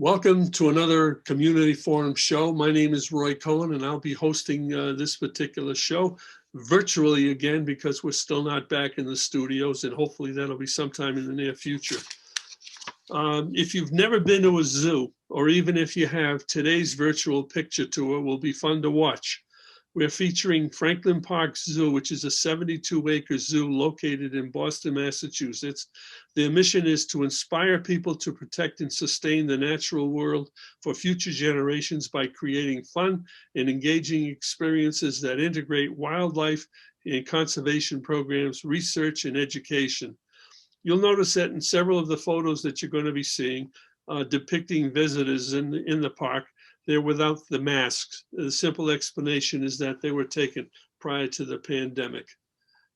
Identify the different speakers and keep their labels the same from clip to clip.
Speaker 1: Welcome to another Community Forum show. My name is Roy Cohen, and I'll be hosting this particular show virtually again because we're still not back in the studios, and hopefully that'll be sometime in the near future. If you've never been to a zoo, or even if you have, today's virtual picture tour will be fun to watch. We're featuring Franklin Park Zoo, which is a 72-acre zoo located in Boston, Massachusetts. Their mission is to inspire people to protect and sustain the natural world for future generations by creating fun and engaging experiences that integrate wildlife and conservation programs, research, and education. You'll notice that in several of the photos that you're going to be seeing depicting visitors in the park, they're without the masks. The simple explanation is that they were taken prior to the pandemic.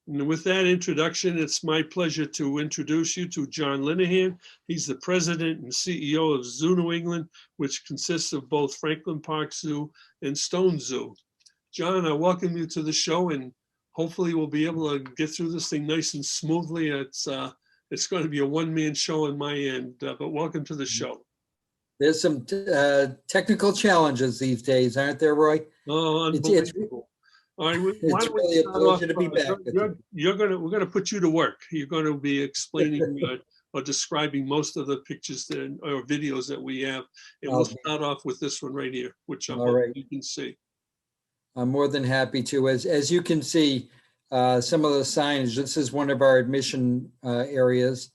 Speaker 1: And with that introduction, it's my pleasure to introduce you to John Linehan. He's the president and CEO of Zoo New England, which consists of both Franklin Park Zoo and Stone Zoo. John, I welcome you to the show, and hopefully we'll be able to get through this thing nice and smoothly. It's going to be a one-man show on my end, but welcome to the show.
Speaker 2: There's some technical challenges these days, aren't there, Roy?
Speaker 1: Oh, unbelievable. All right,
Speaker 2: it's really a pleasure to be back.
Speaker 1: We're going to put you to work. You're going to be explaining or describing most of the pictures or videos that we have. And we'll start off with this one right here, which you can see.
Speaker 2: I'm more than happy to. As you can see, some of the signage, this is one of our admission areas.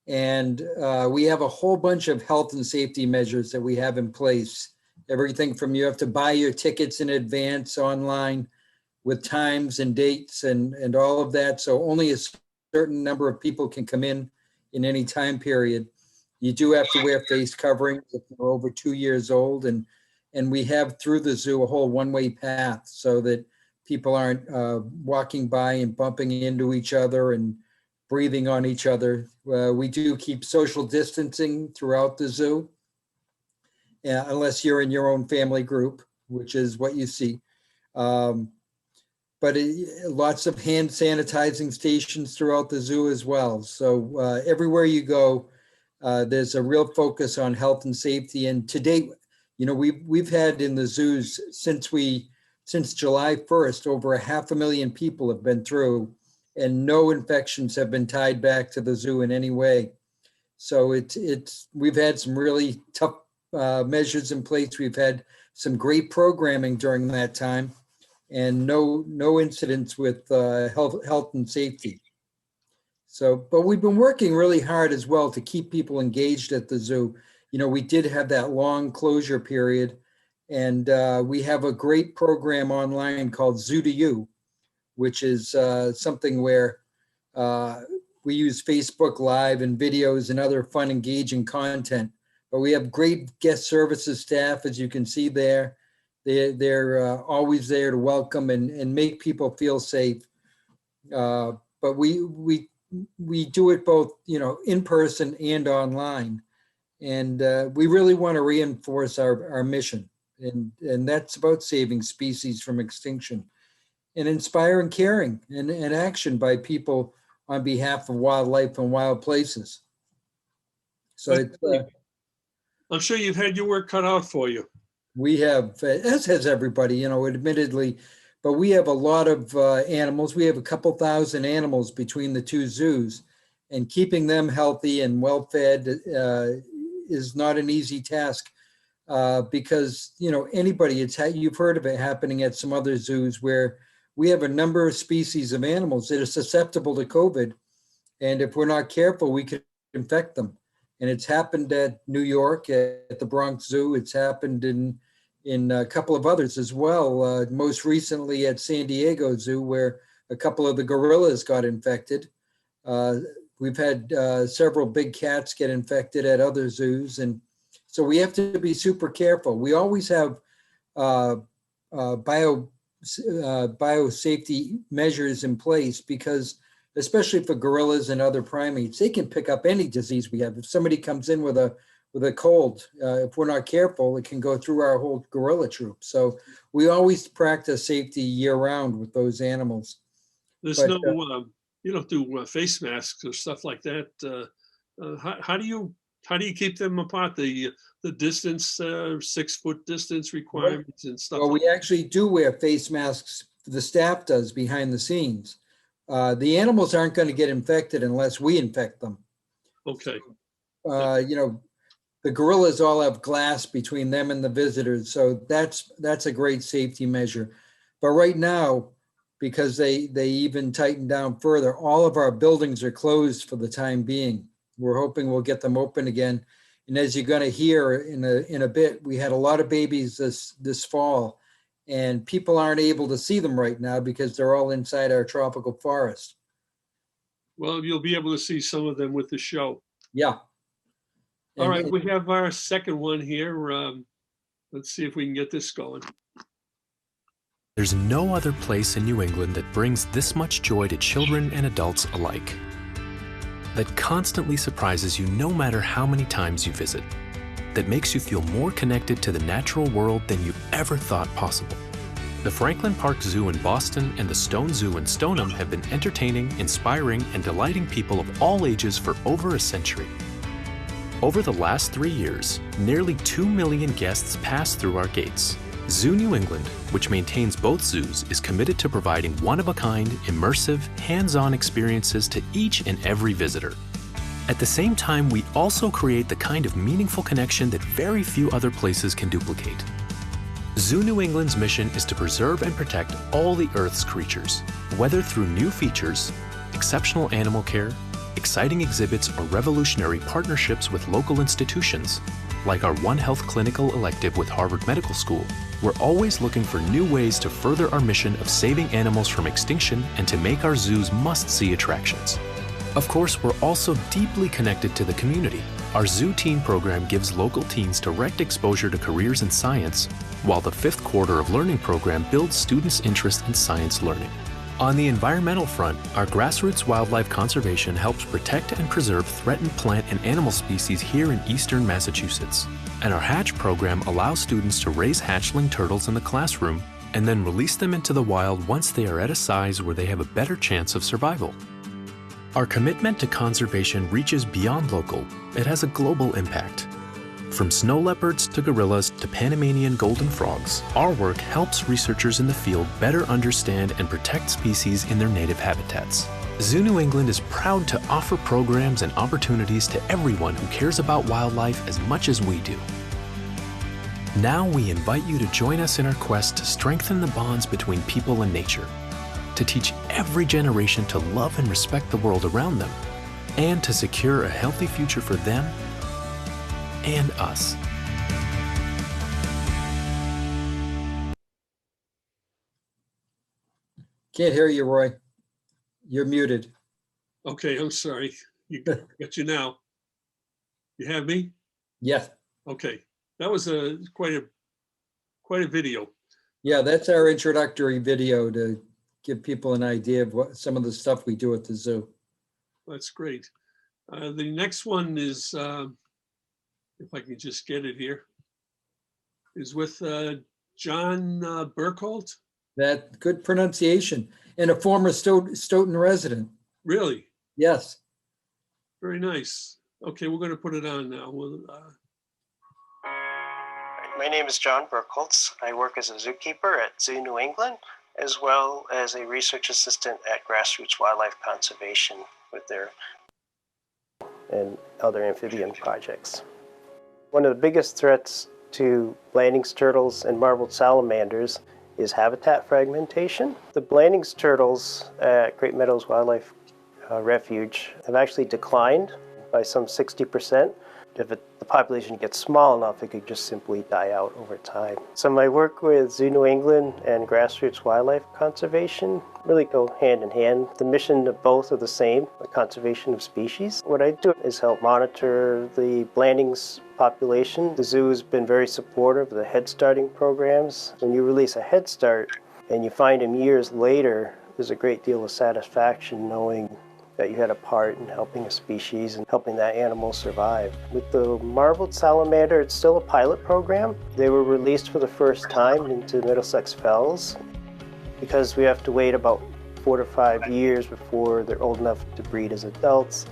Speaker 2: And we have a whole bunch of health and safety measures that we have in place. Everything from you have to buy your tickets in advance online with times and dates and all of that. So only a certain number of people can come in any time period. You do have to wear face coverings if you're over 2 years old. And we have through the zoo a whole one-way path so that people aren't walking by and bumping into each other and breathing on each other. We do keep social distancing throughout the zoo, unless you're in your own family group, which is what you see. But lots of hand sanitizing stations throughout the zoo as well. So everywhere you go, there's a real focus on health and safety. And to date, you know, we've had in the zoos since July 1st, over 500,000 people have been through, and no infections have been tied back to the zoo in any way. So we've had some really tough measures in place. We've had some great programming during that time, and no incidents with health and safety. So, but we've been working really hard as well to keep people engaged at the zoo. You know, we did have that long closure period, and we have a great program online called Zoo to You, which is something where we use Facebook Live and videos and other fun, engaging content. But we have great guest services staff, as you can see there. They're always there to welcome and make people feel safe. But we do it both, you know, in person and online. And we really want to reinforce our mission. And that's about saving species from extinction and inspiring caring and action by people on behalf of wildlife and wild places. So
Speaker 1: I'm sure you've had your work cut out for you.
Speaker 2: We have, as has everybody, you know, admittedly, but we have a lot of animals. We have a couple thousand animals between the two zoos, and keeping them healthy and well-fed is not an easy task. Because, you know, you've heard of it happening at some other zoos where we have a number of species of animals that are susceptible to COVID. And if we're not careful, we could infect them. And it's happened at New York, at the Bronx Zoo. It's happened in a couple of others as well. Most recently at San Diego Zoo, where a couple of the gorillas got infected. We've had several big cats get infected at other zoos. And so we have to be super careful. We always have biosafety measures in place because, especially for gorillas and other primates, they can pick up any disease we have. If somebody comes in with a cold, if we're not careful, it can go through our whole gorilla troop. So we always practice safety year round with those animals.
Speaker 1: You don't do face masks or stuff like that. How do you How do you keep them apart? The distance, 6-foot distance requirements and stuff
Speaker 2: Well,
Speaker 1: like
Speaker 2: we actually do wear face masks. The staff does behind the scenes. The animals aren't going to get infected unless we infect them.
Speaker 1: that? Okay,
Speaker 2: You know, the gorillas all have glass between them and the visitors, so that's a great safety measure. But right now, because they even tightened down further, all of our buildings are closed for the time being. We're hoping we'll get them open again. And as you're going to hear in a bit, we had a lot of babies this fall, and people aren't able to see them right now because they're all inside our tropical forest.
Speaker 1: well, you'll be able to see some of them with the show.
Speaker 2: Yeah.
Speaker 1: All
Speaker 2: And-
Speaker 1: right,
Speaker 2: and-
Speaker 1: we have our second one here. Let's see if we can get this going.
Speaker 3: There's no other place in New England that brings this much joy to children and adults alike. That constantly surprises you no matter how many times you visit. That makes you feel more connected to the natural world than you ever thought possible. The Franklin Park Zoo in Boston and the Stone Zoo in Stoneham have been entertaining, inspiring, and delighting people of all ages for over a century. Over the last 3 years, nearly 2 million guests passed through our gates. Zoo New England, which maintains both zoos, is committed to providing one-of-a-kind, immersive, hands-on experiences to each and every visitor. At the same time, we also create the kind of meaningful connection that very few other places can duplicate. Zoo New England's mission is to preserve and protect all the Earth's creatures, whether through new features, exceptional animal care, exciting exhibits, or revolutionary partnerships with local institutions, like our One Health clinical elective with Harvard Medical School. We're always looking for new ways to further our mission of saving animals from extinction and to make our zoos must-see attractions. Of course, we're also deeply connected to the community. Our Zoo Teen program gives local teens direct exposure to careers in science, while the 5th Quarter of Learning program builds students' interest in science learning. On the environmental front, our grassroots wildlife conservation helps protect and preserve threatened plant and animal species here in eastern Massachusetts. And our Hatch program allows students to raise hatchling turtles in the classroom and then release them into the wild once they are at a size where they have a better chance of survival. Our commitment to conservation reaches beyond local. It has a global impact. From snow leopards to gorillas to Panamanian golden frogs, our work helps researchers in the field better understand and protect species in their native habitats. Zoo New England is proud to offer programs and opportunities to everyone who cares about wildlife as much as we do. Now we invite you to join us in our quest to strengthen the bonds between people and nature, to teach every generation to love and respect the world around them, and to secure a healthy future for them and us.
Speaker 2: Can't hear you, Roy. You're muted.
Speaker 1: Okay, I'm sorry. Got you now. You have me?
Speaker 2: Yes.
Speaker 1: Okay, that was quite a video.
Speaker 2: Yeah, that's our introductory video to give people an idea of what some of the stuff we do at the zoo.
Speaker 1: That's great. The next one is, if I can just get it here, is with John Burkholt.
Speaker 2: That good pronunciation, and a former Stoughton resident.
Speaker 1: Really?
Speaker 2: Yes.
Speaker 1: Very nice. Okay, we're going to put it on now.
Speaker 4: My name is John Burkholz. I work as a zookeeper at Zoo New England, as well as a research assistant at Grassroots Wildlife Conservation with their and other amphibian projects. One of the biggest threats to Blanding's turtles and marbled salamanders is habitat fragmentation. The Blanding's turtles at Great Meadows Wildlife Refuge have actually declined by some 60%. If the population gets small enough, it could just simply die out over time. So my work with Zoo New England and Grassroots Wildlife Conservation really go hand in hand. The mission of both are the same, the conservation of species. What I do is help monitor the Blanding's population. The zoo has been very supportive of the head starting programs. When you release a head start and you find them years later, there's a great deal of satisfaction knowing that you had a part in helping a species and helping that animal survive. With the marbled salamander, it's still a pilot program. They were released for the first time into Middlesex Fells because we have to wait about 4 to 5 years before they're old enough to breed as adults.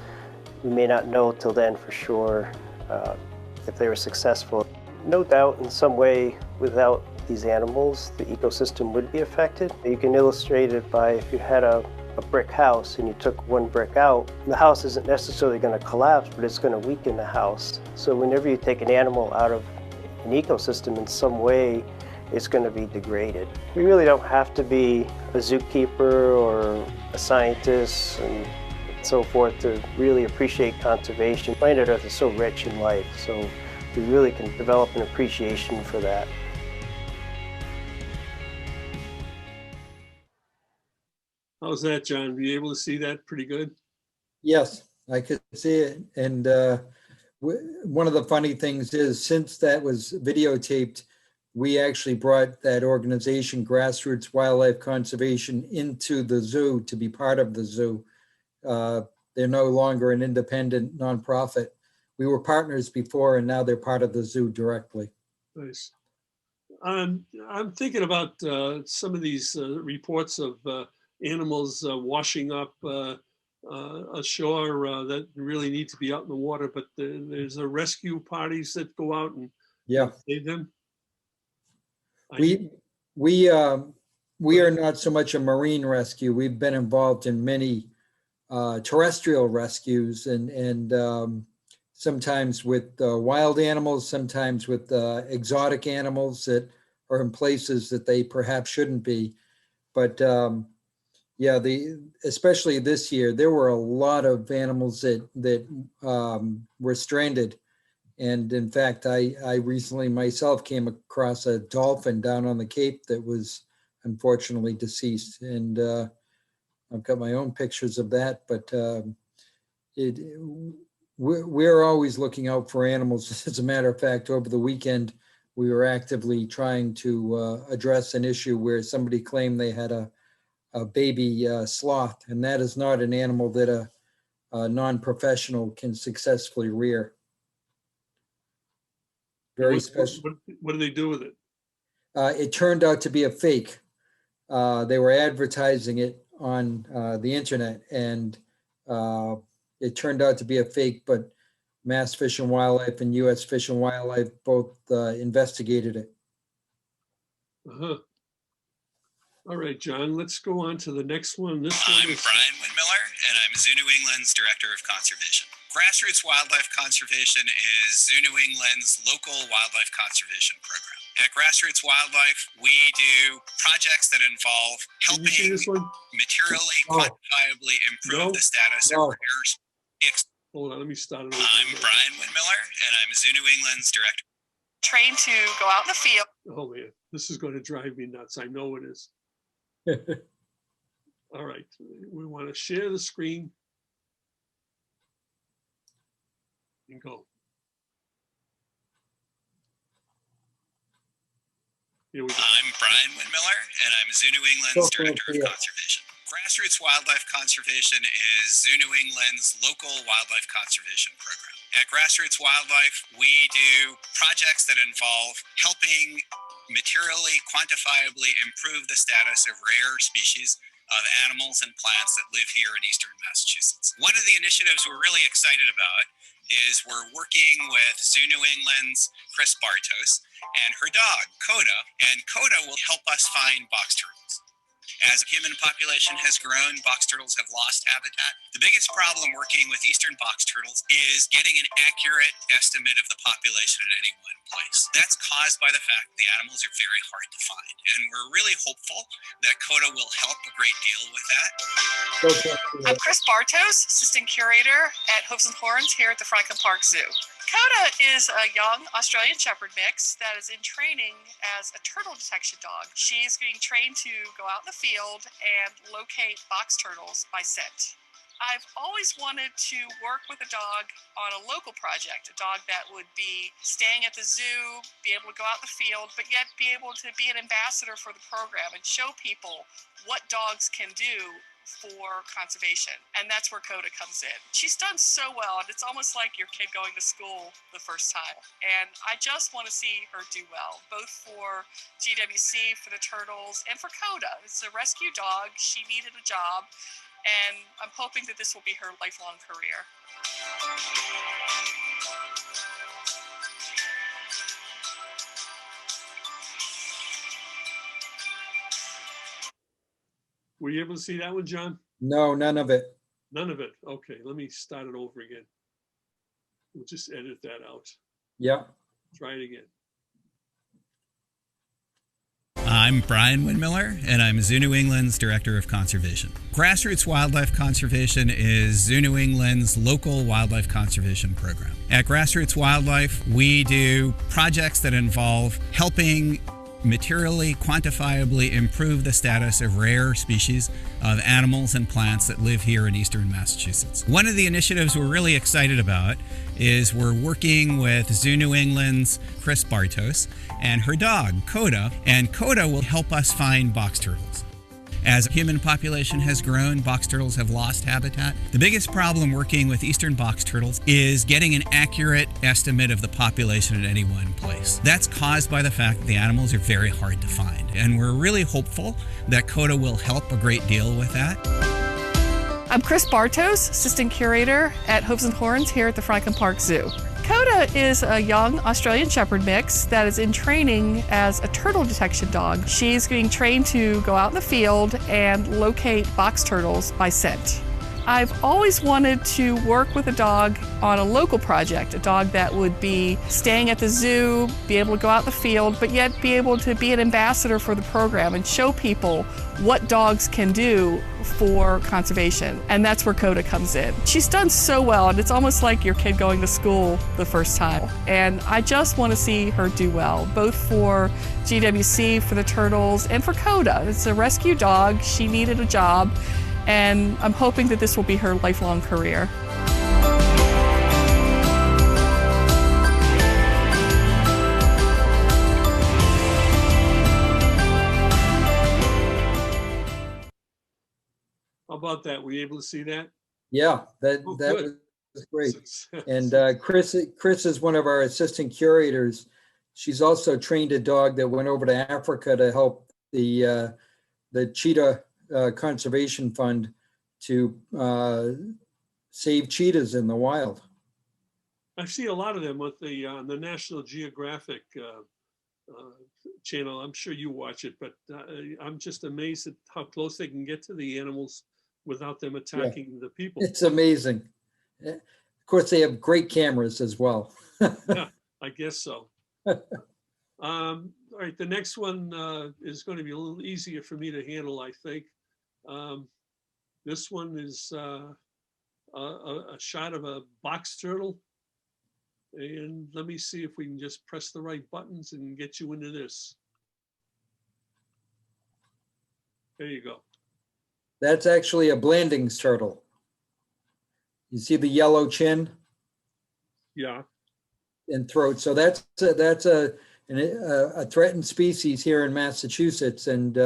Speaker 4: We may not know till then for sure if they were successful. No doubt in some way without these animals, the ecosystem would be affected. You can illustrate it by if you had a brick house and you took one brick out, the house isn't necessarily going to collapse, but it's going to weaken the house. So whenever you take an animal out of an ecosystem in some way, it's going to be degraded. We really don't have to be a zookeeper or a scientist and so forth to really appreciate conservation. Planet Earth is so rich in life, so we really can develop an appreciation for that.
Speaker 1: How's that, John? Were you able to see that pretty good?
Speaker 2: Yes, I could see it. And one of the funny things is, since that was videotaped, we actually brought that organization, Grassroots Wildlife Conservation, into the zoo to be part of the zoo. They're no longer an independent nonprofit. We were partners before, and now they're part of the zoo directly.
Speaker 1: Nice. I'm thinking about some of these reports of animals washing up ashore that really need to be out in the water, but there's rescue parties that go out and save them.
Speaker 2: We are not so much a marine rescue. We've been involved in many terrestrial rescues, and sometimes with wild animals, sometimes with exotic animals that are in places that they perhaps shouldn't be. But yeah, especially this year, there were a lot of animals that were stranded. And in fact, I recently myself came across a dolphin down on the Cape that was unfortunately deceased. And I've got my own pictures of that, but we're always looking out for animals. As a matter of fact, over the weekend, we were actively trying to address an issue where somebody claimed they had a baby sloth, and that is not an animal that a non-professional can successfully rear. Very special.
Speaker 1: What do they do with it?
Speaker 2: It turned out to be a fake. They were advertising it on the internet, and it turned out to be a fake, but Mass Fish and Wildlife and U.S. Fish and Wildlife both investigated it.
Speaker 1: Uh-huh. All right, John, let's go on to the next one.
Speaker 5: I'm Brian Windmiller, and I'm Zoo New England's Director of Conservation. Grassroots Wildlife Conservation is Zoo New England's local wildlife conservation program. At Grassroots Wildlife, we do projects that involve helping materially, quantifiably improve the status of rare species.
Speaker 1: Hold on, let me start it over.
Speaker 5: I'm Brian Windmiller, and I'm Zoo New England's Director.
Speaker 6: Trained to go out in the field.
Speaker 1: Oh man, this is going to drive me nuts. I know it is. All right, we want to share the screen and go. Here we go.
Speaker 5: I'm Brian Windmiller, and I'm Zoo New England's Director of Conservation. Grassroots Wildlife Conservation is Zoo New England's local wildlife conservation program. At Grassroots Wildlife, we do projects that involve helping materially, quantifiably improve the status of rare species of animals and plants that live here in eastern Massachusetts. One of the initiatives we're really excited about is we're working with Zoo New England's Chris Bartos and her dog, Coda, and Coda will help us find box turtles. As the human population has grown, box turtles have lost habitat. The biggest problem working with eastern box turtles is getting an accurate estimate of the population at any one place. That's caused by the fact the animals are very hard to find. And we're really hopeful that Coda will help a great deal with that.
Speaker 6: I'm Chris Bartos, Assistant Curator at Hooves and Horns here at the Franklin Park Zoo. Coda is a young Australian Shepherd mix that is in training as a turtle detection dog. She's being trained to go out in the field and locate box turtles by scent. I've always wanted to work with a dog on a local project, a dog that would be staying at the zoo, be able to go out in the field, but yet be able to be an ambassador for the program and show people what dogs can do for conservation. And that's where Coda comes in. She's done so well, and it's almost like your kid going to school the first time. And I just want to see her do well, both for GWC, for the turtles, and for Coda. It's a rescue dog. She needed a job, and I'm hoping that this will be her lifelong career.
Speaker 1: Were you able to see that one, John?
Speaker 2: No, none of it.
Speaker 1: None of it. Okay, let me start it over again. We'll just edit that out.
Speaker 2: Yeah.
Speaker 1: Try it again.
Speaker 5: I'm Brian Windmiller, and I'm Zoo New England's Director of Conservation. Grassroots Wildlife Conservation is Zoo New England's local wildlife conservation program. At Grassroots Wildlife, we do projects that involve helping materially, quantifiably improve the status of rare species of animals and plants that live here in eastern Massachusetts. One of the initiatives we're really excited about is we're working with Zoo New England's Chris Bartos and her dog, Coda, and Coda will help us find box turtles. As the human population has grown, box turtles have lost habitat. The biggest problem working with eastern box turtles is getting an accurate estimate of the population at any one place. That's caused by the fact that the animals are very hard to find. And we're really hopeful that Coda will help a great deal with that.
Speaker 6: I'm Chris Bartos, Assistant Curator at Hooves and Horns here at the Franklin Park Zoo. Coda is a young Australian Shepherd mix that is in training as a turtle detection dog. She's being trained to go out in the field and locate box turtles by scent. I've always wanted to work with a dog on a local project, a dog that would be staying at the zoo, be able to go out in the field, but yet be able to be an ambassador for the program and show people what dogs can do for conservation. And that's where Coda comes in. She's done so well, and it's almost like your kid going to school the first time. And I just want to see her do well, both for GWC, for the turtles, and for Coda. It's a rescue dog. She needed a job. And I'm hoping that this will be her lifelong career.
Speaker 1: How about that? Were you able to see that?
Speaker 2: Yeah, that
Speaker 1: Good.
Speaker 2: was great. And Chris is one of our assistant curators. She's also trained a dog that went over to Africa to help the cheetah conservation fund to save cheetahs in the wild.
Speaker 1: I see a lot of them with the National Geographic channel. I'm sure you watch it, but I'm just amazed at how close they can get to the animals without them attacking the people.
Speaker 2: It's amazing. Of course, they have great cameras as well.
Speaker 1: Yeah, I guess so. All right, the next one is going to be a little easier for me to handle, I think. This one is a shot of a box turtle. And let me see if we can just press the right buttons and get you into this. There you go.
Speaker 2: That's actually a Blandings turtle. You see the yellow chin?
Speaker 1: Yeah.
Speaker 2: And throat. So that's a threatened species here in Massachusetts. And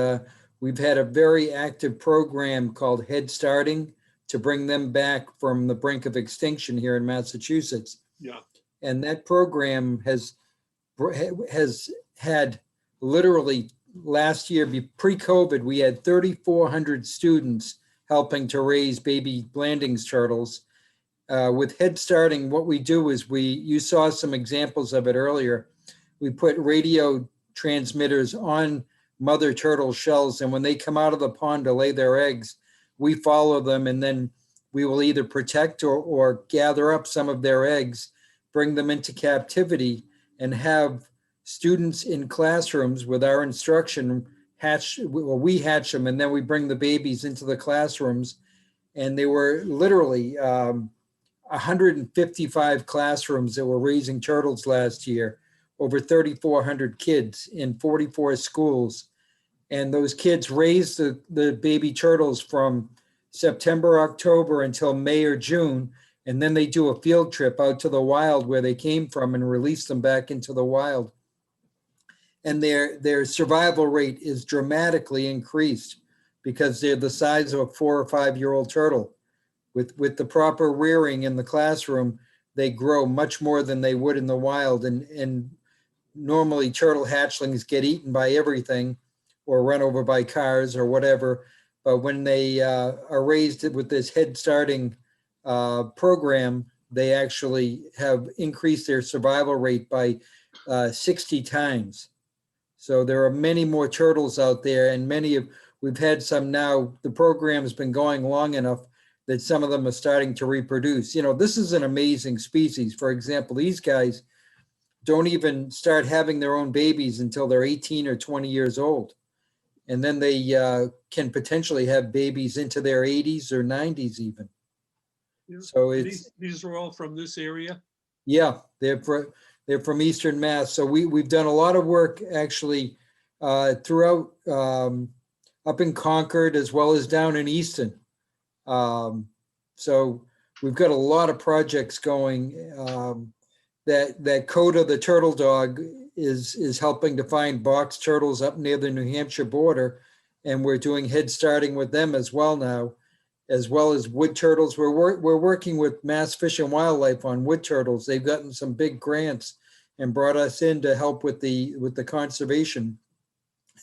Speaker 2: we've had a very active program called Head Starting to bring them back from the brink of extinction here in Massachusetts.
Speaker 1: Yeah.
Speaker 2: And that program has had literally last year, pre-COVID, we had 3,400 students helping to raise baby Blandings turtles. With Head Starting, what we do is you saw some examples of it earlier. We put radio transmitters on mother turtle shells, and when they come out of the pond to lay their eggs, we follow them, and then we will either protect or gather up some of their eggs, bring them into captivity, and have students in classrooms with our instruction we hatch them, and then we bring the babies into the classrooms. And they were literally 155 classrooms that were raising turtles last year, over 3,400 kids in 44 schools. And those kids raised the baby turtles from September, October until May or June. And then they do a field trip out to the wild where they came from and release them back into the wild. And their survival rate is dramatically increased because they're the size of a 4 or 5 year old turtle. With the proper rearing in the classroom, they grow much more than they would in the wild. And normally turtle hatchlings get eaten by everything or run over by cars or whatever. But when they are raised with this Head Starting program, they actually have increased their survival rate by 60 times. So there are many more turtles out there, and we've had some now, the program's been going long enough that some of them are starting to reproduce. You know, this is an amazing species. For example, these guys don't even start having their own babies until they're 18 or 20 years old. And then they can potentially have babies into their 80s or 90s even.
Speaker 1: Yeah.
Speaker 2: So it's,
Speaker 1: these are all from this area?
Speaker 2: yeah, they're from Eastern Mass. So we've done a lot of work actually throughout up in Concord as well as down in Easton. So we've got a lot of projects going. That Coda, the turtle dog, is helping to find box turtles up near the New Hampshire border, and we're doing head starting with them as well now, as well as wood turtles. We're working with Mass Fish and Wildlife on wood turtles. They've gotten some big grants and brought us in to help with the conservation,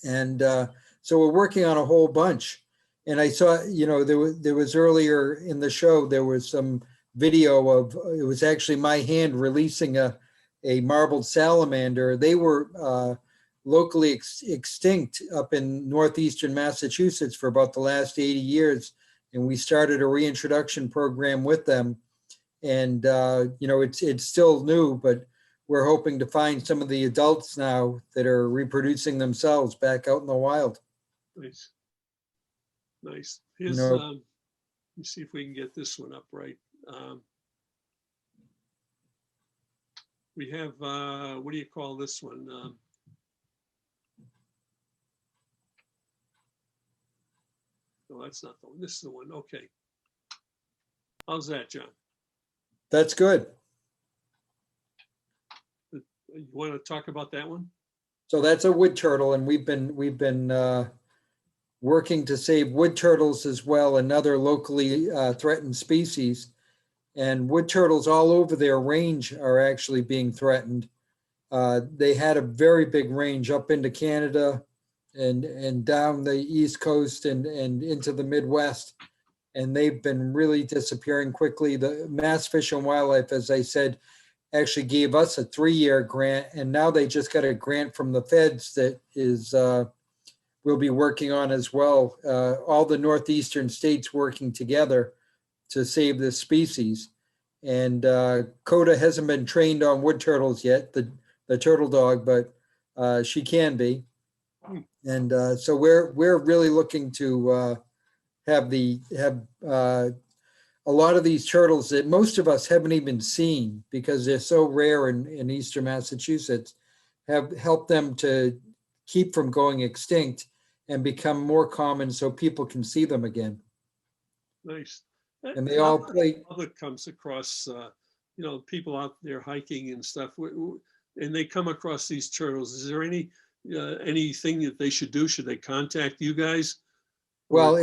Speaker 2: and so we're working on a whole bunch. And I saw, you know, there was earlier in the show, there was some video of, it was actually my hand releasing a marbled salamander. They were locally extinct up in northeastern Massachusetts for about the last 80 years. And we started a reintroduction program with them. And, you know, it's still new, but we're hoping to find some of the adults now that are reproducing themselves back out in the wild.
Speaker 1: Nice. Nice. Here's,
Speaker 2: No.
Speaker 1: let me see if we can get this one up right. We have, what do you call this one? No, that's not the one. This is the one. Okay. How's that, John?
Speaker 2: That's good.
Speaker 1: You want to talk about that one?
Speaker 2: So that's a wood turtle, and we've been working to save wood turtles as well, another locally threatened species. And wood turtles all over their range are actually being threatened. They had a very big range up into Canada and down the East Coast and into the Midwest. And they've been really disappearing quickly. The Mass Fish and Wildlife, as I said, actually gave us a 3-year grant, and now they just got a grant from the feds that is we'll be working on as well. All the northeastern states working together to save this species. And Coda hasn't been trained on wood turtles yet, the turtle dog, but she can be. And so we're really looking to have a lot of these turtles that most of us haven't even seen because they're so rare in eastern Massachusetts, have helped them to keep from going extinct and become more common so people can see them again.
Speaker 1: Nice.
Speaker 2: And they all play.
Speaker 1: Public comes across, you know, people out there hiking and stuff, and they come across these turtles. Is there anything that they should do? Should they contact you guys?
Speaker 2: Well,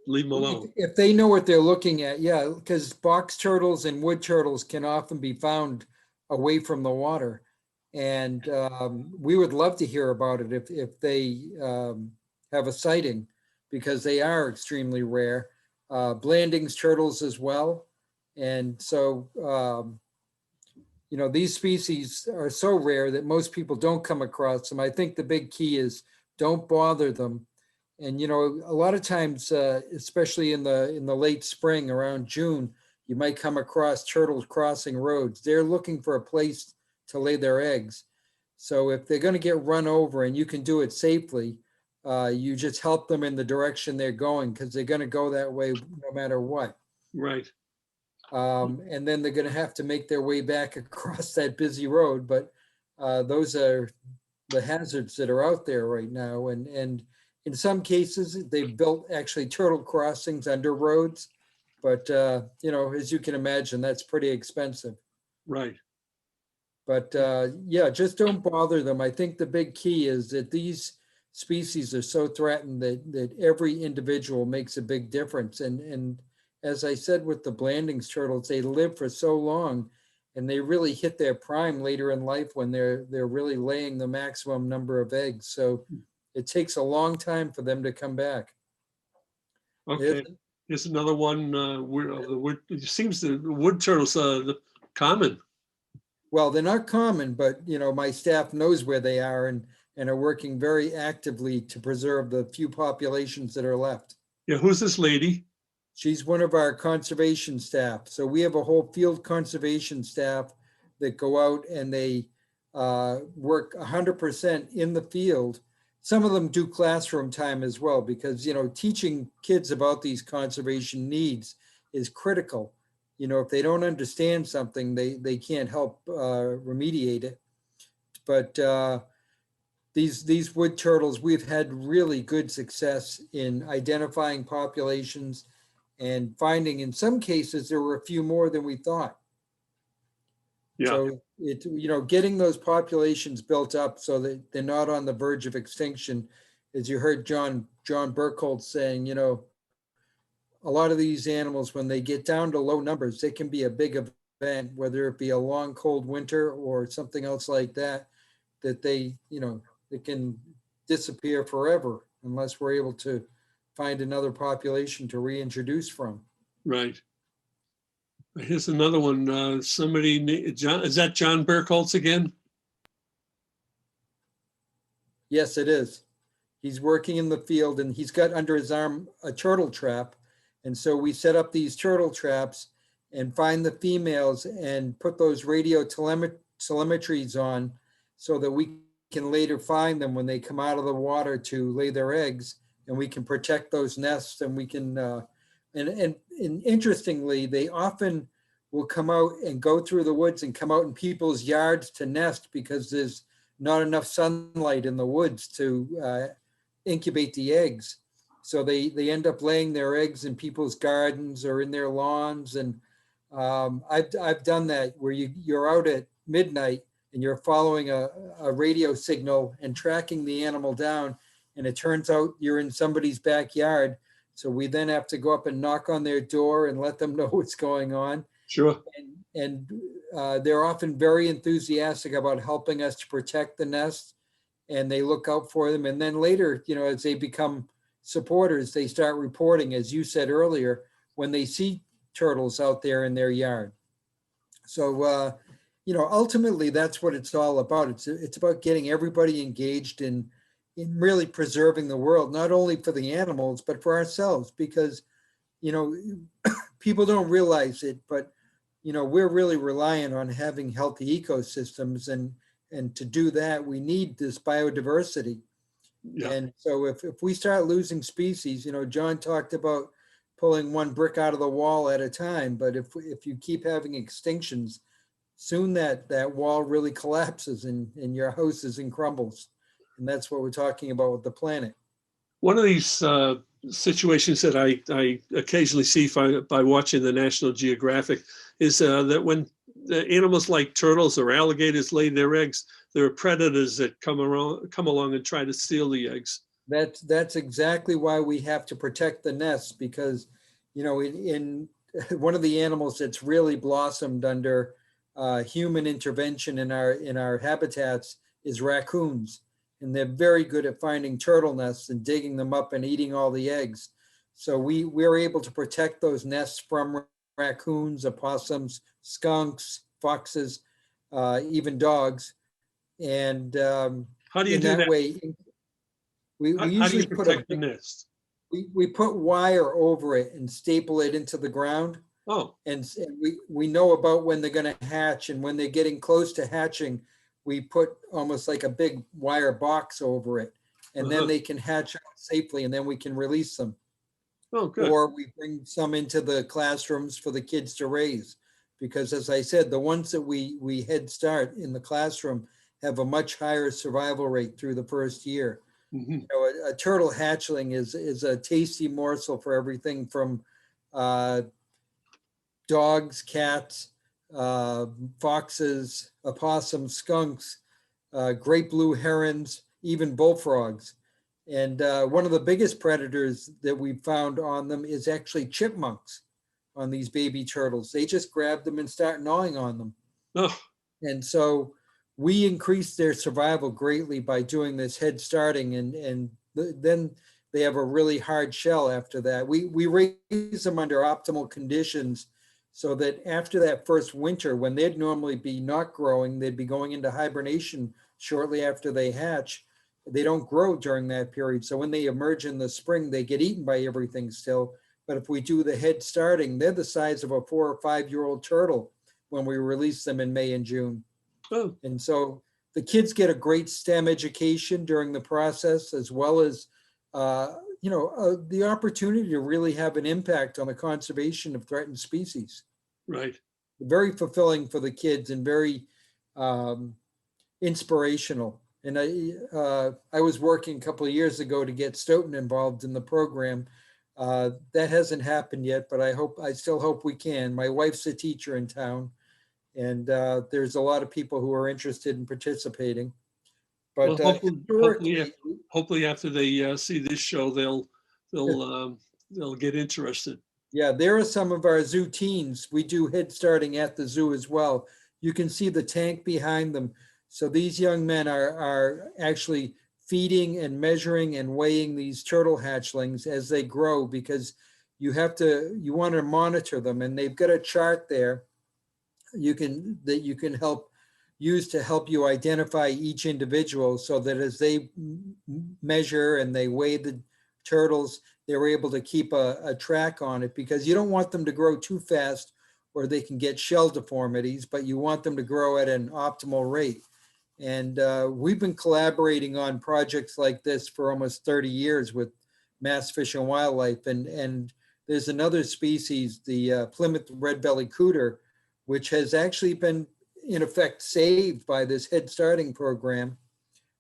Speaker 1: leave them alone.
Speaker 2: If they know what they're looking at, yeah, because box turtles and wood turtles can often be found away from the water. And we would love to hear about it if they have a sighting, because they are extremely rare. Blanding's turtles as well. And so, you know, these species are so rare that most people don't come across them. I think the big key is don't bother them. And, you know, a lot of times, especially in the late spring around June, you might come across turtles crossing roads. They're looking for a place to lay their eggs. So if they're going to get run over and you can do it safely, you just help them in the direction they're going, because they're going to go that way no matter what.
Speaker 1: Right.
Speaker 2: And then they're going to have to make their way back across that busy road. But those are the hazards that are out there right now. And in some cases, they've built actually turtle crossings under roads. But, you know, as you can imagine, that's pretty expensive.
Speaker 1: Right.
Speaker 2: But yeah, just don't bother them. I think the big key is that these species are so threatened that every individual makes a big difference. And as I said with the Blanding's turtles, they live for so long, and they really hit their prime later in life when they're really laying the maximum number of eggs. So it takes a long time for them to come back.
Speaker 1: Okay. Here's another one. It seems the wood turtles are common.
Speaker 2: Well, they're not common, but you know, my staff knows where they are, and and are working very actively to preserve the few populations that are left.
Speaker 1: Yeah, who's this lady?
Speaker 2: She's one of our conservation staff. So we have a whole field conservation staff that go out and they work 100% in the field. Some of them do classroom time as well, because, you know, teaching kids about these conservation needs is critical. You know, if they don't understand something, they can't help remediate it. But these wood turtles, we've had really good success in identifying populations and finding, in some cases, there were a few more than we thought.
Speaker 1: Yeah,
Speaker 2: So it, you know, getting those populations built up so that they're not on the verge of extinction, as you heard John Burkholz saying, you know, a lot of these animals, when they get down to low numbers, they can be a big event, whether it be a long, cold winter or something else like that, that they, you know, it can disappear forever unless we're able to find another population to reintroduce from.
Speaker 1: right. Here's another one. John, is that John Burkholz again?
Speaker 2: Yes, it is. He's working in the field and he's got under his arm a turtle trap. And so we set up these turtle traps and find the females and put those radio telemetries on so that we can later find them when they come out of the water to lay their eggs, and we can protect those nests, and we can, and interestingly, they often will come out and go through the woods and come out in people's yards to nest because there's not enough sunlight in the woods to incubate the eggs. So they end up laying their eggs in people's gardens or in their lawns. And I've done that where you're out at midnight and you're following a radio signal and tracking the animal down, and it turns out you're in somebody's backyard. So we then have to go up and knock on their door and let them know what's going on.
Speaker 1: Sure.
Speaker 2: And they're often very enthusiastic about helping us to protect the nest, and they look out for them. And then later, you know, as they become supporters, they start reporting, as you said earlier, when they see turtles out there in their yard. So, you know, ultimately that's what it's all about. It's about getting everybody engaged in really preserving the world, not only for the animals, but for ourselves, because, you know, people don't realize it, but, you know, we're really reliant on having healthy ecosystems, and to do that, we need this biodiversity.
Speaker 1: Yeah.
Speaker 2: And so if we start losing species, you know, John talked about pulling one brick out of the wall at a time, but if you keep having extinctions, soon that wall really collapses and your house is in crumbles. And that's what we're talking about with the planet.
Speaker 1: One of these situations that I occasionally see by watching the National Geographic is that when the animals like turtles or alligators lay their eggs, there are predators that come along and try to steal the eggs.
Speaker 2: That's exactly why we have to protect the nests, because, you know, in one of the animals that's really blossomed under human intervention in our habitats is raccoons. And they're very good at finding turtle nests and digging them up and eating all the eggs. So we're able to protect those nests from raccoons, opossums, skunks, foxes, even dogs. And
Speaker 1: how do you do that?
Speaker 2: Way, we usually put
Speaker 1: the nest?
Speaker 2: We put wire over it and staple it into the ground.
Speaker 1: Oh.
Speaker 2: And we know about when they're going to hatch, and when they're getting close to hatching, we put almost like a big wire box over it, and then they can hatch out safely, and then we can release them.
Speaker 1: Oh, good.
Speaker 2: Or we bring some into the classrooms for the kids to raise, because as I said, the ones that we head start in the classroom have a much higher survival rate through the first year.
Speaker 1: Mm-hmm.
Speaker 2: You know, a turtle hatchling is a tasty morsel for everything from dogs, cats, foxes, opossums, skunks, great blue herons, even bullfrogs. And one of the biggest predators that we found on them is actually chipmunks on these baby turtles. They just grab them and start gnawing on them.
Speaker 1: Oh.
Speaker 2: And so we increase their survival greatly by doing this head starting, and then they have a really hard shell after that. We raise them under optimal conditions, so that after that first winter, when they'd normally be not growing, they'd be going into hibernation shortly after they hatch. they don't grow during that period. So when they emerge in the spring, they get eaten by everything still. But if we do the head starting, they're the size of a 4 or 5-year-old turtle when we release them in May and June.
Speaker 1: Oh,
Speaker 2: And so the kids get a great STEM education during the process, as well as, the opportunity to really have an impact on the conservation of threatened species.
Speaker 1: right.
Speaker 2: Very fulfilling for the kids and very inspirational. And I was working a couple of years ago to get Stoughton involved in the program. That hasn't happened yet, but I still hope we can. My wife's a teacher in town, and there's a lot of people who are interested in participating. But
Speaker 1: Well,
Speaker 2: historically,
Speaker 1: hopefully after they see this show, they'll get interested.
Speaker 2: yeah, there are some of our zoo teens. We do head starting at the zoo as well. You can see the tank behind them. So these young men are actually feeding and measuring and weighing these turtle hatchlings as they grow, because you want to monitor them, and they've got a chart there that you can use to help you identify each individual, so that as they measure and they weigh the turtles, they're able to keep a track on it, because you don't want them to grow too fast or they can get shell deformities, but you want them to grow at an optimal rate. And we've been collaborating on projects like this for almost 30 years with Mass Fish and Wildlife. And there's another species, the Plymouth red-bellied cooter, which has actually been, in effect, saved by this head starting program.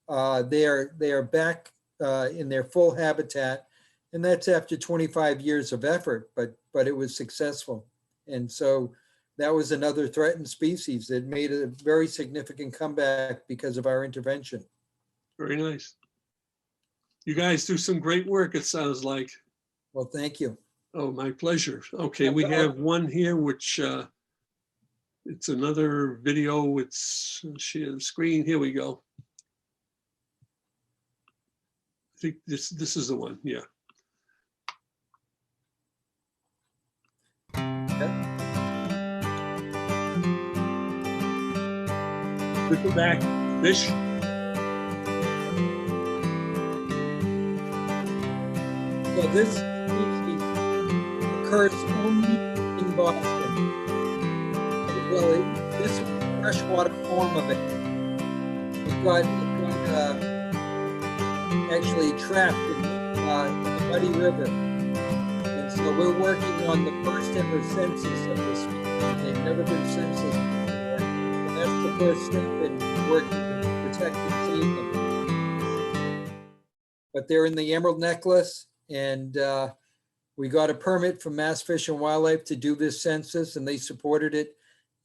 Speaker 2: They are back in their full habitat, and that's after 25 years of effort, but it was successful. And so that was another threatened species that made a very significant comeback because of our intervention.
Speaker 1: Very nice. You guys do some great work, it sounds like.
Speaker 2: Well, thank you.
Speaker 1: Oh, my pleasure. Okay, we have one here, which it's another video. It's share the screen. Here we go. I think this is the one. Yeah. Look at that fish.
Speaker 2: So this species occurs only in Boston. Well, this freshwater form of it, it got actually trapped in the Muddy River. And so we're working on the first ever census of this species. They've never been censused before. And that's the first step in working to protect and save them. But they're in the Emerald Necklace, and we got a permit from Mass Fish and Wildlife to do this census, and they supported it.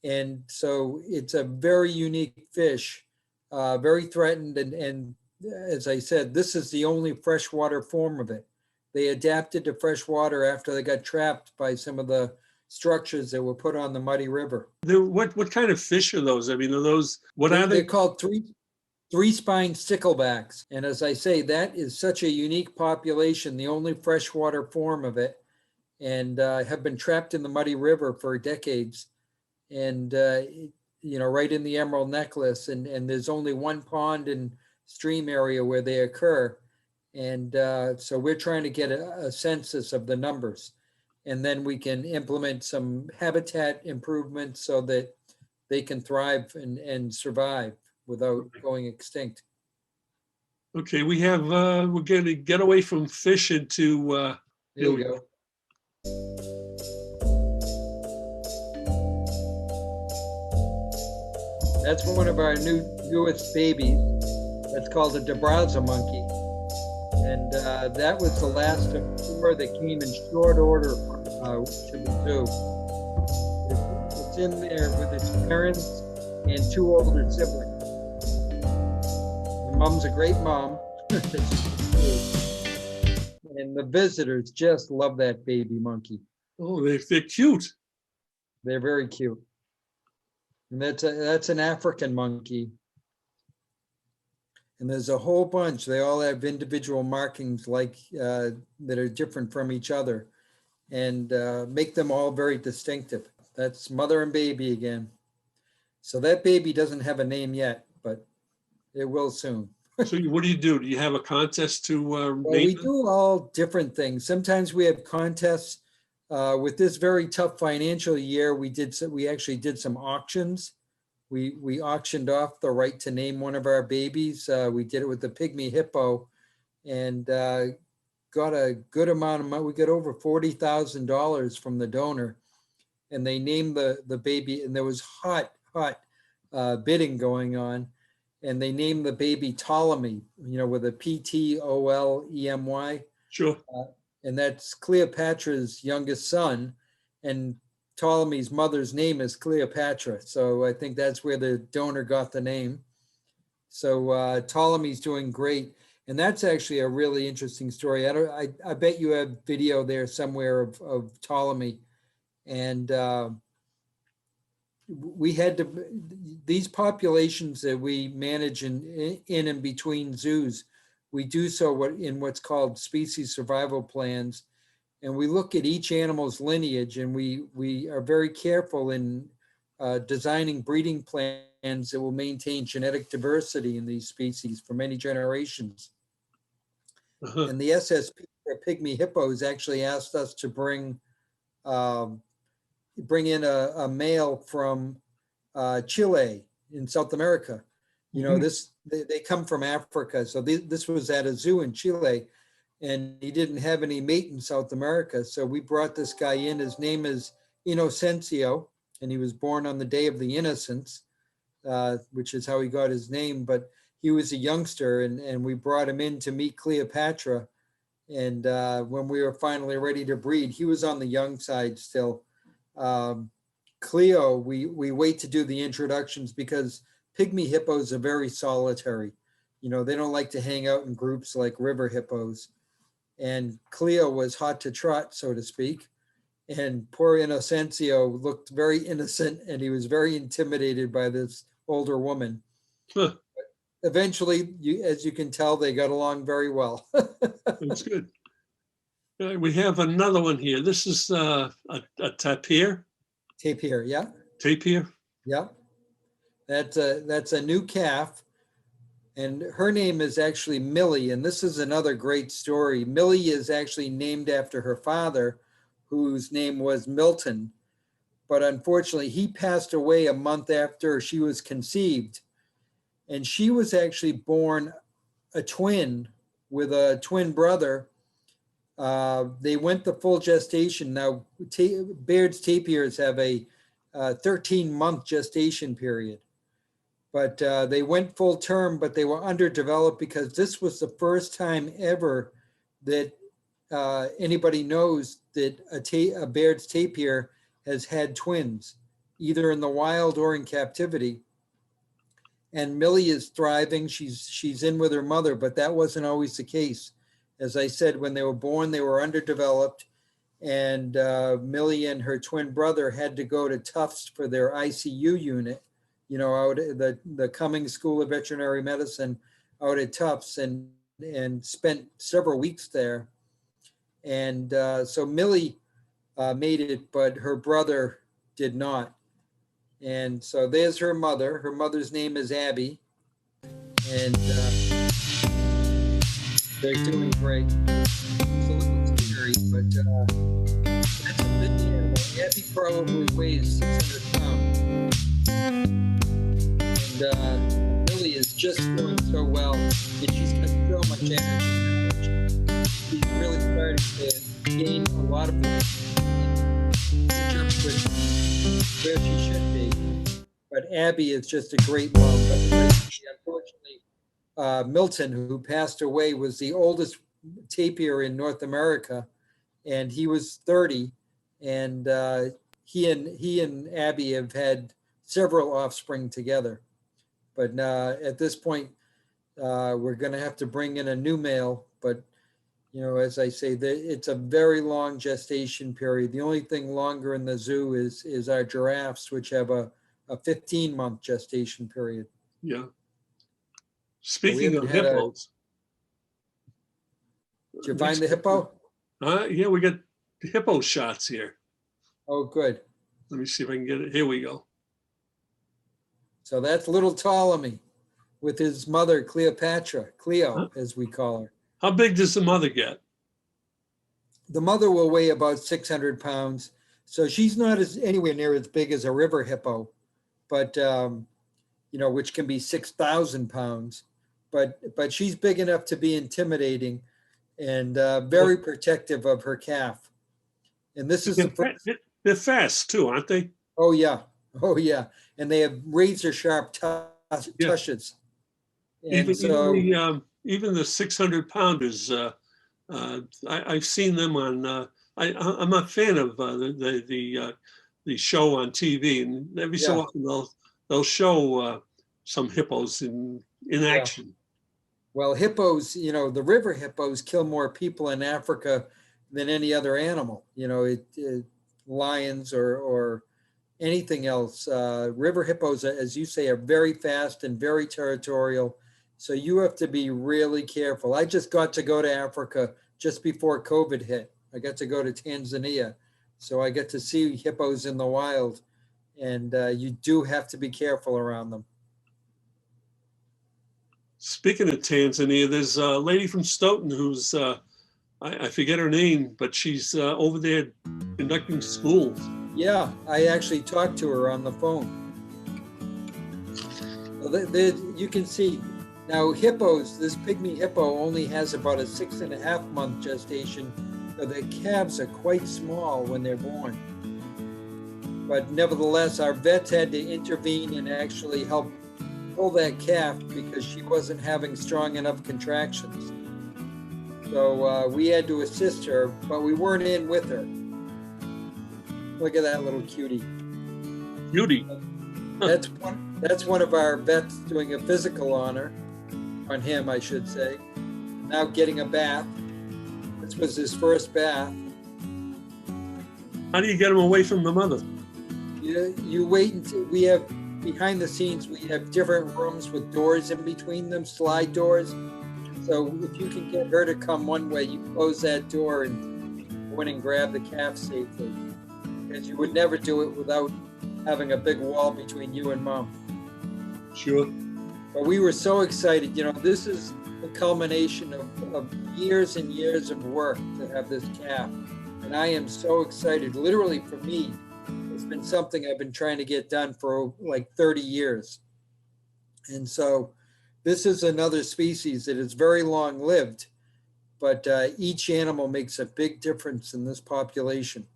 Speaker 2: And so it's a very unique fish, very threatened. And as I said, this is the only freshwater form of it. They adapted to freshwater after they got trapped by some of the structures that were put on the Muddy River.
Speaker 1: What kind of fish are those? I mean, are those, what are they?
Speaker 2: They're called three-spined sticklebacks. And as I say, that is such a unique population, the only freshwater form of it, and have been trapped in the Muddy River for decades. And, right in the Emerald Necklace, and there's only one pond and stream area where they occur. And so we're trying to get a census of the numbers, and then we can implement some habitat improvements so that they can thrive and survive without going extinct.
Speaker 1: Okay, we have, we're going to get away from fish into,
Speaker 2: Here we go. That's one of our newest babies. That's called a DeBraza monkey. And that was the last of 4 that came in short order to the zoo. It's in there with its parents and 2 older siblings. The mom's a great mom. And the visitors just love that baby monkey.
Speaker 1: oh, they're cute.
Speaker 2: They're very cute. And that's an African monkey. And there's a whole bunch. They all have individual markings that are different from each other, and make them all very distinctive. That's mother and baby again. So that baby doesn't have a name yet, but it will soon.
Speaker 1: So what do? Do you have a contest to
Speaker 2: Well,
Speaker 1: name
Speaker 2: we
Speaker 1: them?
Speaker 2: do all different things. Sometimes we have contests. With this very tough financial year, we actually did some auctions. We auctioned off the right to name one of our babies. We did it with the pygmy hippo, and got a good amount of money. We got over $40,000 from the donor, and they named the baby. And there was hot bidding going on, and they named the baby Ptolemy. With a Ptolemy.
Speaker 1: Sure.
Speaker 2: And that's Cleopatra's youngest son, and Ptolemy's mother's name is Cleopatra. So I think that's where the donor got the name. So Ptolemy's doing great. And that's actually a really interesting story. I bet you have video there somewhere of Ptolemy. And we had to, these populations that we manage in and between zoos, we do so in what's called species survival plans. And we look at each animal's lineage, and we are very careful in designing breeding plans that will maintain genetic diversity in these species for many generations.
Speaker 1: Uh-huh.
Speaker 2: And the SSP, or pygmy hippos, actually asked us to bring in a male from Chile in South America. They come from Africa. So this was at a zoo in Chile, and he didn't have any mate in South America. So we brought this guy in. His name is Inocencio, and he was born on the Day of the Innocents, which is how he got his name. But he was a youngster, and we brought him in to meet Cleopatra. And when we were finally ready to breed, he was on the young side still. Cleo, we wait to do the introductions because pygmy hippos are very solitary. They don't like to hang out in groups like river hippos. And Cleo was hot to trot, so to speak. And poor Inocencio looked very innocent, and he was very intimidated by this older woman.
Speaker 1: Huh.
Speaker 2: Eventually, as you can tell, they got along very well.
Speaker 1: That's good. We have another one here. This is a tapir.
Speaker 2: Tapir, yeah.
Speaker 1: Tapir.
Speaker 2: Yeah. That's a new calf. And her name is actually Millie. And this is another great story. Millie is actually named after her father, whose name was Milton. But unfortunately, he passed away a month after she was conceived. And she was actually born a twin with a twin brother. They went the full gestation. Now, Baird's tapirs have a 13-month gestation period. But they went full term, but they were underdeveloped because this was the first time ever that anybody knows that a Baird's tapir has had twins, either in the wild or in captivity. And Millie is thriving. She's in with her mother, but that wasn't always the case. As I said, when they were born, they were underdeveloped, and Millie and her twin brother had to go to Tufts for their ICU unit, out at the Cummings School of Veterinary Medicine out at Tufts, and spent several weeks there. And so Millie made it, but her brother did not. And so there's her mother. Her mother's name is Abby. And they're doing great. It's a little scary, but that's a big animal. Abby probably weighs 600 pounds. And Millie is just doing so well. And she's got so much energy. She's really starting to gain a lot of weight. Where she should be. But Abby is just a great mom. But unfortunately, Milton, who passed away, was the oldest tapir in North America, and he was 30. And he and Abby have had several offspring together. But at this point, we're going to have to bring in a new male. But as I say, it's a very long gestation period. The only thing longer in the zoo is our giraffes, which have a 15-month gestation period.
Speaker 1: Yeah. Speaking of hippos.
Speaker 2: Did you find the hippo?
Speaker 1: Yeah, we got hippo shots here.
Speaker 2: Oh, good.
Speaker 1: Let me see if I can get it. Here we go.
Speaker 2: So that's little Ptolemy. with his mother, Cleopatra, Cleo,
Speaker 1: Huh?
Speaker 2: as we call her.
Speaker 1: How big does the mother get?
Speaker 2: The mother will weigh about 600 pounds. So she's not as anywhere near as big as a river hippo, but you know, which can be 6,000 pounds. But she's big enough to be intimidating and very protective of her calf. And this is the first.
Speaker 1: They're fast too, aren't they?
Speaker 2: Oh yeah, oh yeah, and they have razor sharp
Speaker 1: Yeah.
Speaker 2: tushes. And
Speaker 1: Even the 600 pounders. I've seen them on. I'm a fan of the show on TV, and every so often they'll show some hippos in action.
Speaker 2: Well, hippos, you know, the river hippos kill more people in Africa than any other animal. You know, lions or anything else. River hippos, as you say, are very fast and very territorial. So you have to be really careful. I just got to go to Africa just before COVID hit. I got to go to Tanzania. So I get to see hippos in the wild, and you do have to be careful around them.
Speaker 1: Speaking of Tanzania, there's a lady from Stoughton who's, I forget her name, but she's over there conducting schools.
Speaker 2: Yeah, I actually talked to her on the phone. Well, you can see now hippos, this pygmy hippo only has about a 6.5-month gestation. So the calves are quite small when they're born. But nevertheless, our vets had to intervene and actually help pull that calf because she wasn't having strong enough contractions. So we had to assist her, but we weren't in with her. Look at that little cutie.
Speaker 1: Beauty.
Speaker 2: That's one of our vets doing a physical on him, I should say. Now getting a bath. This was his first bath.
Speaker 1: How do you get him away from the mother?
Speaker 2: You wait until we have, behind the scenes, we have different rooms with doors in between them, slide doors. So if you can get her to come one way, you close that door and go in and grab the calf safely. Because you would never do it without having a big wall between you and mom.
Speaker 1: Sure.
Speaker 2: But we were so excited. You know, this is the culmination of years and years of work to have this calf. And I am so excited. Literally for me, it's been something I've been trying to get done for like 30 years. And so this is another species that is very long lived, but each animal makes a big difference in this population.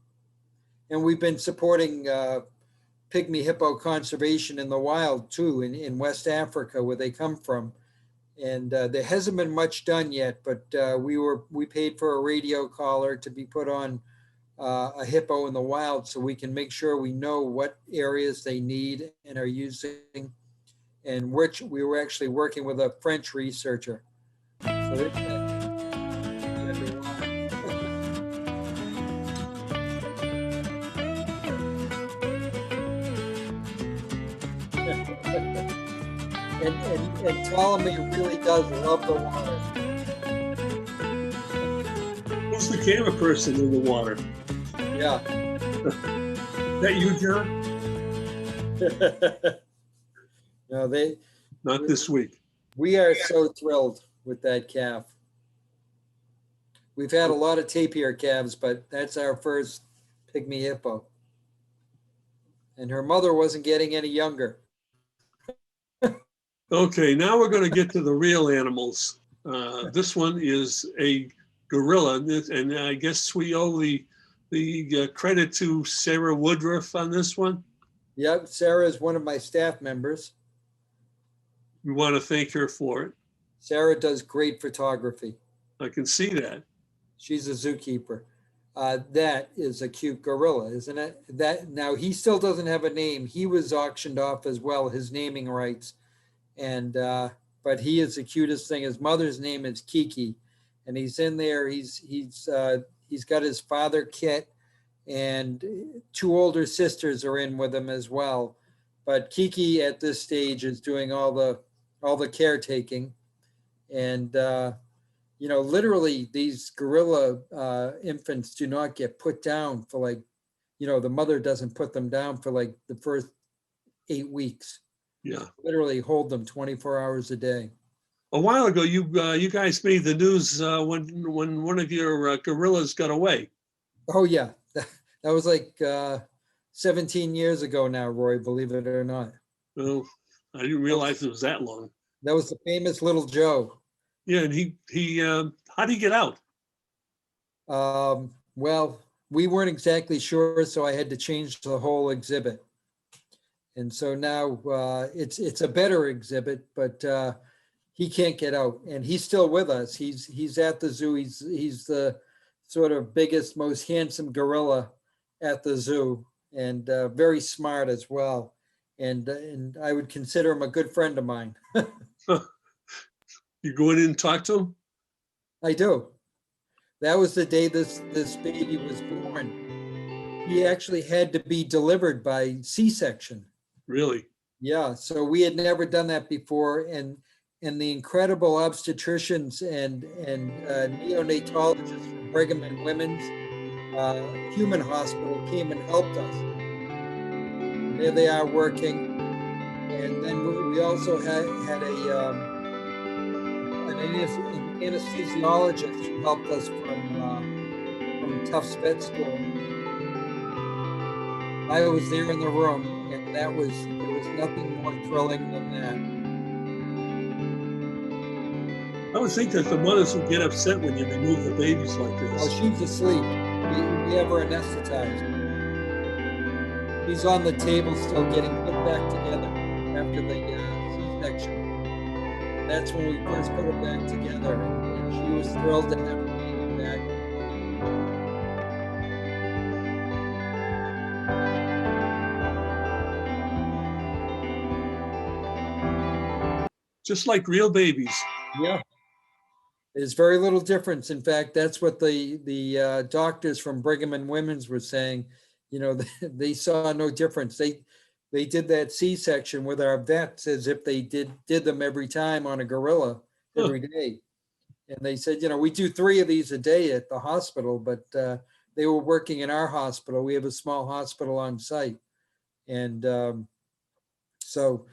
Speaker 2: And we've been supporting pygmy hippo conservation in the wild too, in West Africa, where they come from. And there hasn't been much done yet, but we paid for a radio collar to be put on a hippo in the wild so we can make sure we know what areas they need and are using, and which we were actually working with a French researcher. So and Ptolemy really does love the water.
Speaker 1: Who's the camera person in the water?
Speaker 2: Yeah.
Speaker 1: That you, John?
Speaker 2: No,
Speaker 1: Not this week.
Speaker 2: We are so thrilled with that calf. We've had a lot of tapir calves, but that's our first pygmy hippo. And her mother wasn't getting any younger.
Speaker 1: Okay, now we're going to get to the real animals. This one is a gorilla, and I guess we owe the credit to Sarah Woodruff on this one.
Speaker 2: Yep, Sarah is one of my staff members.
Speaker 1: We want to thank her for it.
Speaker 2: Sarah does great photography.
Speaker 1: I can see that.
Speaker 2: She's a zookeeper. That is a cute gorilla, isn't it? Now he still doesn't have a name. He was auctioned off as well, his naming rights. And but he is the cutest thing. His mother's name is Kiki, and he's in there. He's got his father Kit, and 2 older sisters are in with him as well. But Kiki at this stage is doing all the caretaking, and you know, literally these gorilla infants do not get put down for the mother doesn't put them down for like the first 8 weeks.
Speaker 1: Yeah.
Speaker 2: Literally hold them 24 hours a day.
Speaker 1: A while ago, you guys made the news when one of your gorillas got away.
Speaker 2: Oh yeah, that was like 17 years ago now, Roy, believe it or not.
Speaker 1: Well, I didn't realize it was that long.
Speaker 2: That was the famous Little Joe.
Speaker 1: Yeah, and he how did he get out?
Speaker 2: Well, we weren't exactly sure, so I had to change the whole exhibit. And so now it's a better exhibit, but he can't get out, and he's still with us. He's at the zoo. He's the sort of biggest, most handsome gorilla at the zoo, and very smart as well. And I would consider him a good friend of mine.
Speaker 1: You go in and talk to him?
Speaker 2: I do. That was the day this baby was born. He actually had to be delivered by C-section.
Speaker 1: Really?
Speaker 2: Yeah, so we had never done that before, and the incredible obstetricians and neonatologists from Brigham and Women's Human Hospital came and helped us. And there they are working, and then we also had an anesthesiologist who helped us from Tufts Vet School. I was there in the room, and there was nothing more thrilling than that.
Speaker 1: I would think that the mothers would get upset when you remove the babies like
Speaker 2: Well,
Speaker 1: this.
Speaker 2: she's asleep. We have her anesthetized. She's on the table still getting put back together after the C-section. That's when we first put her back together, and she was thrilled to have her baby back.
Speaker 1: Just like real babies.
Speaker 2: Yeah. There's very little difference. In fact, that's what the doctors from Brigham and Women's were saying. You know, they saw no difference. They did that C-section with our vets as if they did them every time on a gorilla every day. And they said, you know, we do 3 of these a day at the hospital, but they were working in our hospital. We have a small hospital on site. And so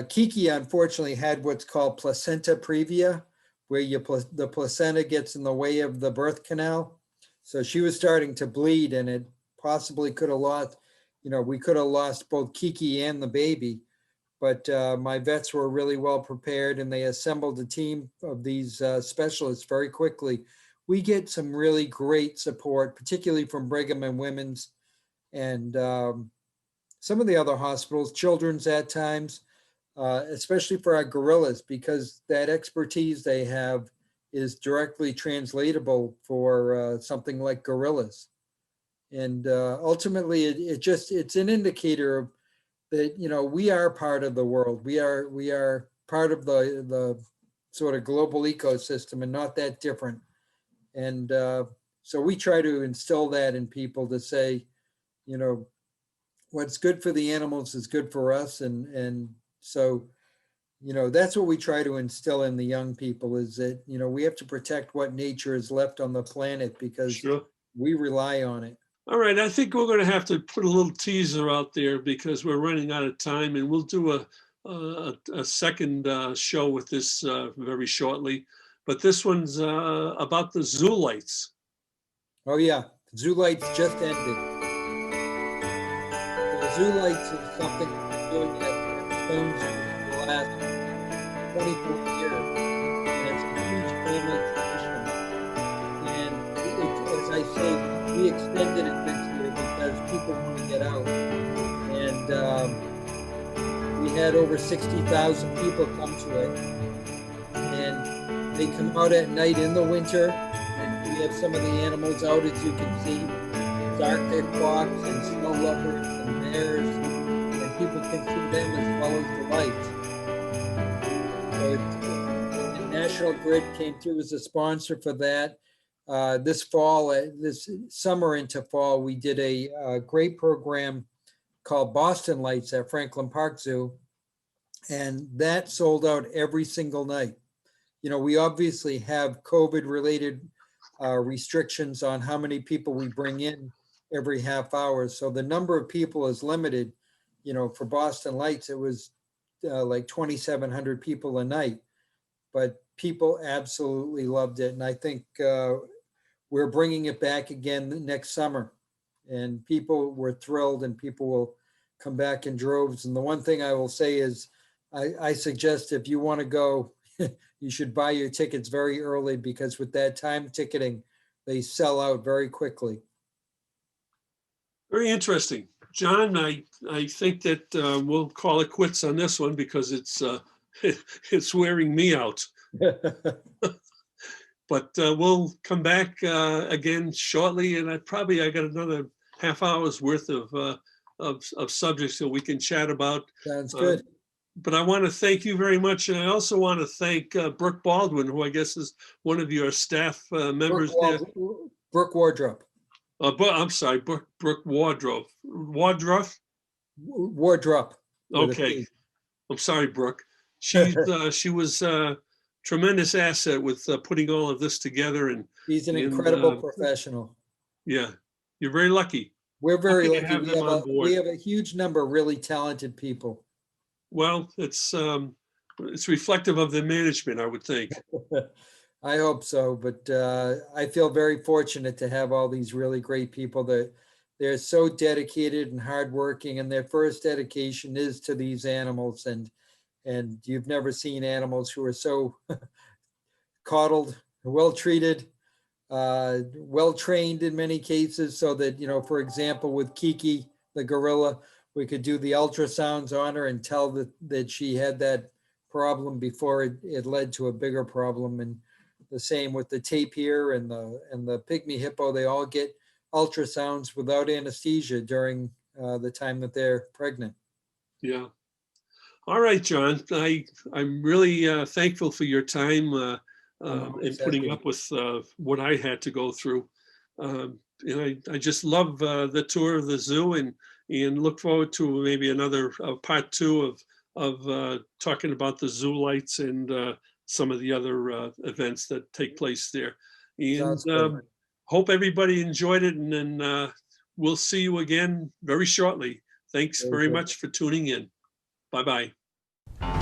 Speaker 2: Kiki unfortunately had what's called placenta previa, where the placenta gets in the way of the birth canal. So she was starting to bleed, and it possibly could have lost, you know, we could have lost both Kiki and the baby. But my vets were really well prepared, and they assembled a team of these specialists very quickly. We get some really great support, particularly from Brigham and Women's and some of the other hospitals, Children's at times. Especially for our gorillas, because that expertise they have is directly translatable for something like gorillas. And ultimately, it's an indicator that, you know, we are part of the world. We are part of the sort of global ecosystem, and not that different. And so we try to instill that in people to say, you know, what's good for the animals is good for us, and so, you know, that's what we try to instill in the young people, is that, you know, we have to protect what nature has left on the planet, because we rely on it.
Speaker 1: All right, I think we're going to have to put a little teaser out there because we're running out of time, and we'll do a second show with this very shortly. But this one's about the zoo lights.
Speaker 2: Oh yeah, zoo lights just ended. The zoo lights is something we're doing at Stones for the last 24 years, and it's a huge family tradition. And as I say, we extended it this year because people want to get out. And we had over 60,000 people come to it. And they come out at night in the winter, and we have some of the animals out, as you can see. There's Arctic fox and snow leopards and bears. People can see them as well as the lights. So the National Grid came through as a sponsor for that. This fall, this summer into fall, we did a great program called Boston Lights at Franklin Park Zoo, and that sold out every single night. You know, we obviously have COVID-related restrictions on how many people we bring in every half hour, so the number of people is limited. You know, for Boston Lights, it was like 2,700 people a night, but people absolutely loved it. And I think we're bringing it back again next summer, and people were thrilled, and people will come back in droves. And the one thing I will say is I suggest if you want to go, you should buy your tickets very early, because with that time ticketing, they sell out very quickly.
Speaker 1: Very interesting. John, I think that we'll call it quits on this one because it's it's wearing me out. But we'll come back again shortly, and I got another half hour's worth of subjects that we can chat about.
Speaker 2: Sounds good.
Speaker 1: But I want to thank you very much, and I also want to thank Brooke Baldwin, who I guess is one of your staff members there.
Speaker 2: Brooke Wardrop.
Speaker 1: I'm sorry, Brooke Wardrop. Wardrop?
Speaker 2: Wardrop.
Speaker 1: Okay. I'm sorry, Brooke. She was a tremendous asset with putting all of this together. And
Speaker 2: she's an incredible professional.
Speaker 1: Yeah, you're very lucky.
Speaker 2: We're very lucky.
Speaker 1: Have them on board.
Speaker 2: We have a huge number of really talented people.
Speaker 1: Well, it's reflective of the management, I would think.
Speaker 2: I hope so, but I feel very fortunate to have all these really great people that they're so dedicated and hardworking, and their first dedication is to these animals. And you've never seen animals who are so coddled, well treated, well trained in many cases, so that, you know, for example, with Kiki, the gorilla, we could do the ultrasounds on her and tell that she had that problem before it led to a bigger problem. And the same with the tapir and the pygmy hippo. They all get ultrasounds without anesthesia during the time that they're pregnant.
Speaker 1: Yeah. All right, John. I'm really thankful for your time in putting up with what I had to go through. And I just love the tour of the zoo, and look forward to maybe another part 2 of talking about the zoo lights and some of the other events that take place there. And hope everybody enjoyed it, and then we'll see you again very shortly. Thanks very much for tuning in. Bye-bye.